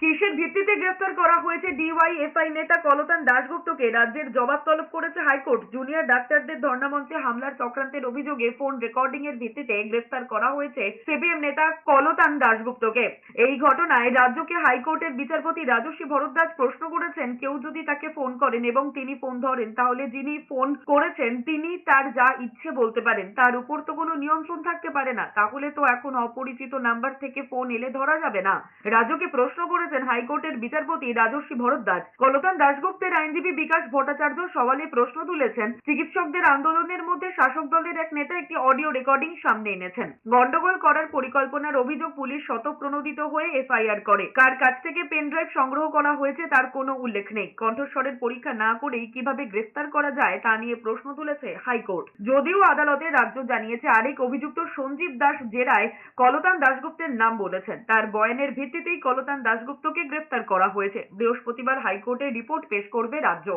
কিসের ভিত্তিতে গ্রেফতার করা হয়েছে ডিওয়াইএফআই নেতা কলতান দাশগুপ্তকে? রাজ্যের জবাব তলব করেছে হাইকোর্ট। জুনিয়র ডাক্তারদের ধর্ণামঞ্চে হামলার চক্রান্তের অভিযোগে ফোন রেকর্ডিং এর ভিত্তিতে গ্রেফতার করা হয়েছে সিপিএম নেতা কলতান দাশগুপ্তকে। এই ঘটনায় রাজ্যকে হাইকোর্টের বিচারপতি রাজস্বী ভরদ্বাজ প্রশ্ন করেছেন, কেউ যদি তাকে ফোন করেন এবং তিনি ফোন ধরেন, তাহলে যিনি ফোন করেছেন তিনি তার যা ইচ্ছে বলতে পারেন, তার উপর তো কোনো নিয়ন্ত্রণ থাকতে পারে না। তাহলে তো এখন অপরিচিত নাম্বার থেকে ফোন এলে ধরা যাবে না। রাজ্যকে প্রশ্ন করেছেন হাইকোর্টের বিচারপতি রাজস্বী ভরদ্বাজ। কলতান দাশগুপ্তের আইনজীবী বিকাশ ভট্টাচার্য সওয়ালে প্রশ্ন তুলেছেন, চিকিৎসকদের আন্দোলনের মধ্যে শাসক দলের এক নেতা একটি অডিও রেকর্ডিং সামনে এনেছেন। গন্ডগোল করার পরিকল্পনার অভিযোগ পুলিশ স্বতঃপ্রণোদিত হয়ে এফআইআর করে। কার কাছ থেকে পেন ড্রাইভ সংগ্রহ করা হয়েছে তার কোনো উল্লেখ নেই। কণ্ঠস্বরের পরীক্ষা না করেই কিভাবে গ্রেফতার করা যায় তা নিয়ে প্রশ্ন তুলেছে হাইকোর্ট। যদিও আদালতে রাজ্য জানিয়েছে আরেক অভিযুক্ত সঞ্জীব দাস জেরায় কলতান দাশগুপ্তের নাম বলেছেন। তার বয়ানের ভিত্তিতেই কলতান দাশগুপ্তকে গ্রেফতার করা হয়েছে। বৃহস্পতিবার হাইকোর্টে রিপোর্ট পেশ করবে রাজ্য।